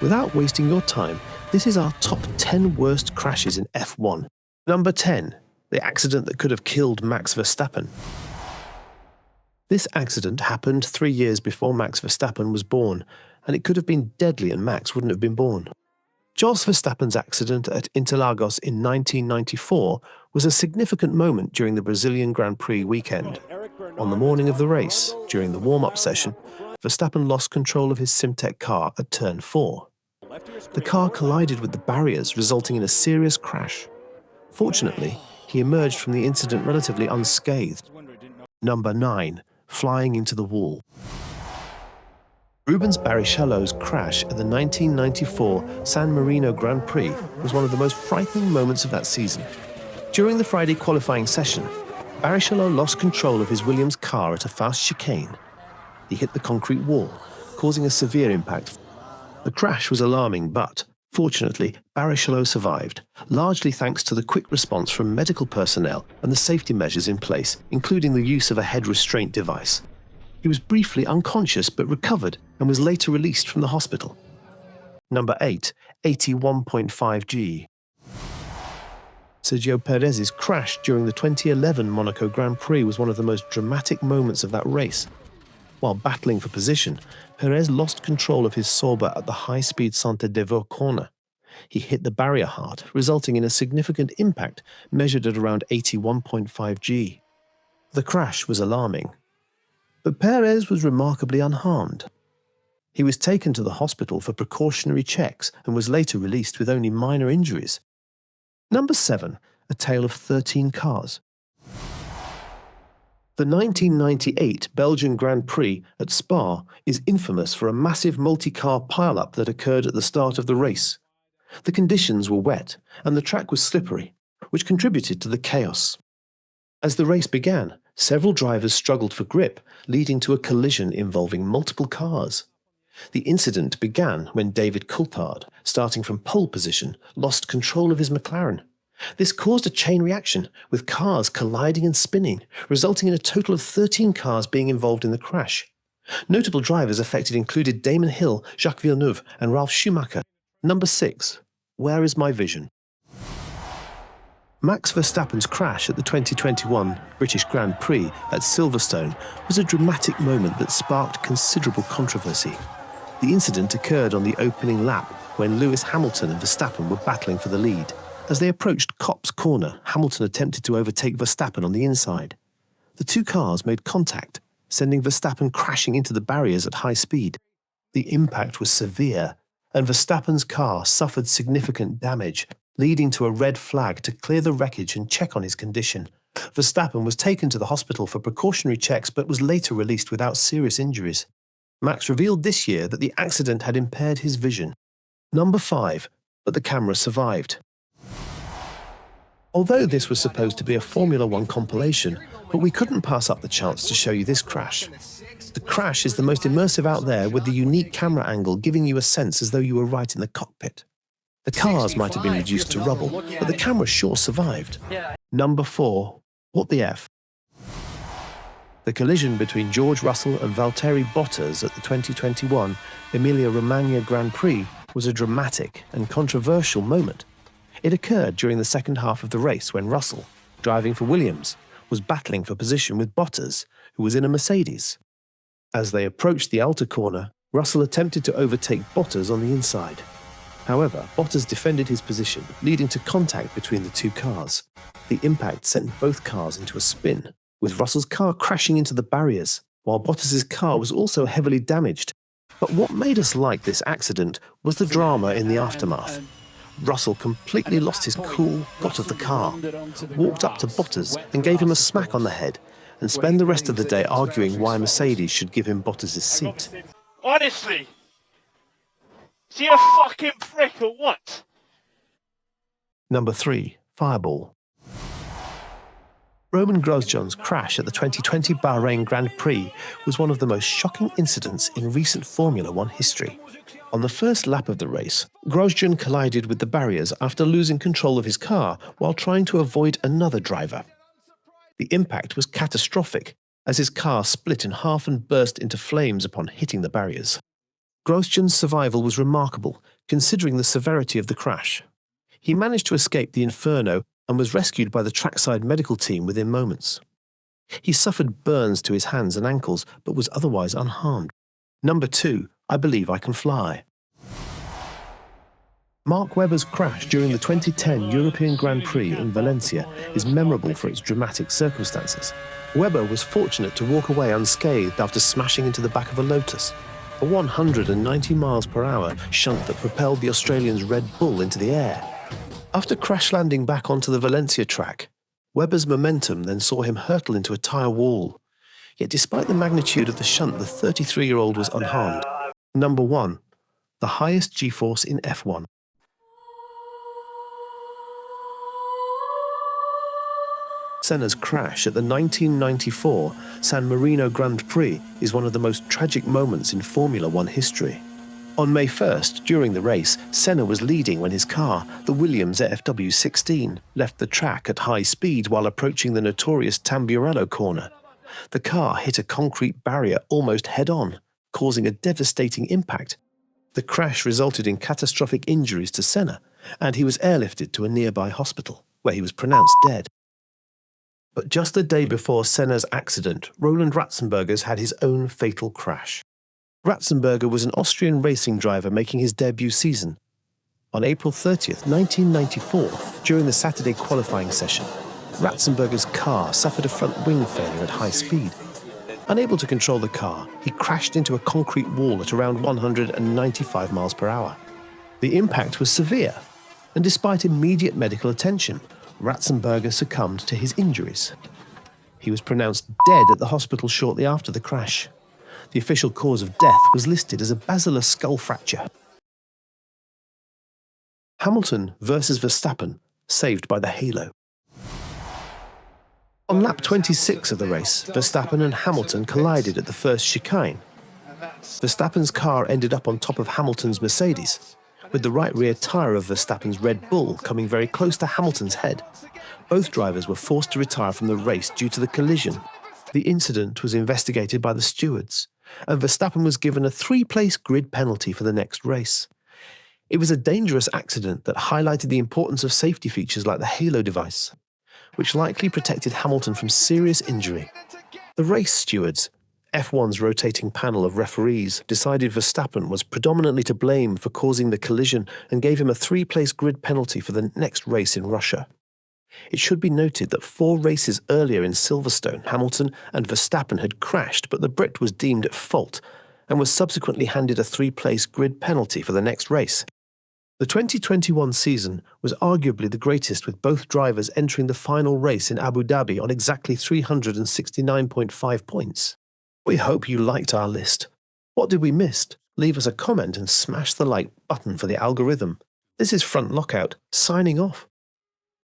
Without wasting your time, this is our top 10 worst crashes in F1. Number 10. The accident that could have killed Max Verstappen. This accident happened 3 years before Max Verstappen was born, and it could have been deadly and Max wouldn't have been born. Jos Verstappen's accident at Interlagos in 1994 was a significant moment during the Brazilian Grand Prix weekend. On the morning of the race, during the warm-up session, Verstappen lost control of his Simtek car at turn 4. The car collided with the barriers, resulting in a serious crash. Fortunately, he emerged from the incident relatively unscathed. Number 9. Flying into the wall. Rubens Barrichello's crash at the 1994 San Marino Grand Prix was one of the most frightening moments of that season. During the Friday qualifying session, Barrichello lost control of his Williams car at a fast chicane. He hit the concrete wall, causing a severe impact. The crash was alarming, but, fortunately, Barrichello survived, largely thanks to the quick response from medical personnel and the safety measures in place, including the use of a head restraint device. He was briefly unconscious but recovered and was later released from the hospital. Number 8. 81.5G. Sergio Perez's crash during the 2011 Monaco Grand Prix was one of the most dramatic moments of that race. While battling for position, Perez lost control of his Sauber at the high-speed Sainte-Devote corner. He hit the barrier hard, resulting in a significant impact measured at around 81.5 G. The crash was alarming, but Perez was remarkably unharmed. He was taken to the hospital for precautionary checks and was later released with only minor injuries. Number 7. A tale of 13 cars. The 1998 Belgian Grand Prix at Spa is infamous for a massive multi-car pile-up that occurred at the start of the race. The conditions were wet and the track was slippery, which contributed to the chaos. As the race began, several drivers struggled for grip, leading to a collision involving multiple cars. The incident began when David Coulthard, starting from pole position, lost control of his McLaren. This caused a chain reaction, with cars colliding and spinning, resulting in a total of 13 cars being involved in the crash. Notable drivers affected included Damon Hill, Jacques Villeneuve, and Ralf Schumacher. Number 6. Where is my vision? Max Verstappen's crash at the 2021 British Grand Prix at Silverstone was a dramatic moment that sparked considerable controversy. The incident occurred on the opening lap when Lewis Hamilton and Verstappen were battling for the lead. As they approached Copse Corner, Hamilton attempted to overtake Verstappen on the inside. The two cars made contact, sending Verstappen crashing into the barriers at high speed. The impact was severe, and Verstappen's car suffered significant damage, leading to a red flag to clear the wreckage and check on his condition. Verstappen was taken to the hospital for precautionary checks but was later released without serious injuries. Max revealed this year that the accident had impaired his vision. Number 5. But the camera survived. Although this was supposed to be a Formula 1 compilation, but we couldn't pass up the chance to show you this crash. The crash is the most immersive out there, with the unique camera angle giving you a sense as though you were right in the cockpit. The cars might have been reduced to rubble, but the camera sure survived. Number 4. What the F? The collision between George Russell and Valtteri Bottas at the 2021 Emilia-Romagna Grand Prix was a dramatic and controversial moment. It occurred during the second half of the race when Russell, driving for Williams, was battling for position with Bottas, who was in a Mercedes. As they approached the outer corner, Russell attempted to overtake Bottas on the inside. However, Bottas defended his position, leading to contact between the two cars. The impact sent both cars into a spin, with Russell's car crashing into the barriers, while Bottas's car was also heavily damaged. But what made us like this accident was the drama in the aftermath. Russell completely lost his cool, got off the car, walked up to Bottas and gave him a smack on the head, and spent the rest of the day arguing why Mercedes should give him Bottas' seat. Honestly, is he a fucking prick or what? Number 3. Fireball. Roman Grosjean's crash at the 2020 Bahrain Grand Prix was one of the most shocking incidents in recent Formula 1 history. On the first lap of the race, Grosjean collided with the barriers after losing control of his car while trying to avoid another driver. The impact was catastrophic, as his car split in half and burst into flames upon hitting the barriers. Grosjean's survival was remarkable, considering the severity of the crash. He managed to escape the inferno and was rescued by the trackside medical team within moments. He suffered burns to his hands and ankles, but was otherwise unharmed. Number 2, I Believe I Can Fly. Mark Webber's crash during the 2010 European Grand Prix in Valencia is memorable for its dramatic circumstances. Webber was fortunate to walk away unscathed after smashing into the back of a Lotus, a 190 miles per hour shunt that propelled the Australian's Red Bull into the air. After crash landing back onto the Valencia track, Webber's momentum then saw him hurtle into a tyre wall. Yet despite the magnitude of the shunt, the 33-year-old was unharmed. Number 1. The highest G-force in F1. Senna's crash at the 1994 San Marino Grand Prix is one of the most tragic moments in Formula One history. On May 1st, during the race, Senna was leading when his car, the Williams FW16, left the track at high speed while approaching the notorious Tamburello corner. The car hit a concrete barrier almost head-on, causing a devastating impact. The crash resulted in catastrophic injuries to Senna, and he was airlifted to a nearby hospital, where he was pronounced dead. But just a day before Senna's accident, Roland Ratzenberger's had his own fatal crash. Ratzenberger was an Austrian racing driver making his debut season. On April 30th, 1994, during the Saturday qualifying session, Ratzenberger's car suffered a front wing failure at high speed. Unable to control the car, he crashed into a concrete wall at around 195 miles per hour. The impact was severe, and despite immediate medical attention, Ratzenberger succumbed to his injuries. He was pronounced dead at the hospital shortly after the crash. The official cause of death was listed as a basilar skull fracture. Hamilton versus Verstappen, saved by the halo. On lap 26 of the race, Verstappen and Hamilton collided at the first chicane. Verstappen's car ended up on top of Hamilton's Mercedes, with the right rear tyre of Verstappen's Red Bull coming very close to Hamilton's head. Both drivers were forced to retire from the race due to the collision. The incident was investigated by the stewards, and Verstappen was given a 3-place grid penalty for the next race. It was a dangerous accident that highlighted the importance of safety features like the halo device, which likely protected Hamilton from serious injury. The race stewards, F1's rotating panel of referees, decided Verstappen was predominantly to blame for causing the collision and gave him a 3-place grid penalty for the next race in Russia. It should be noted that 4 races earlier in Silverstone, Hamilton and Verstappen had crashed, but the Brit was deemed at fault and was subsequently handed a 3-place grid penalty for the next race. The 2021 season was arguably the greatest, with both drivers entering the final race in Abu Dhabi on exactly 369.5 points. We hope you liked our list. What did we miss? Leave us a comment and smash the like button for the algorithm. This is Front Lockout, signing off.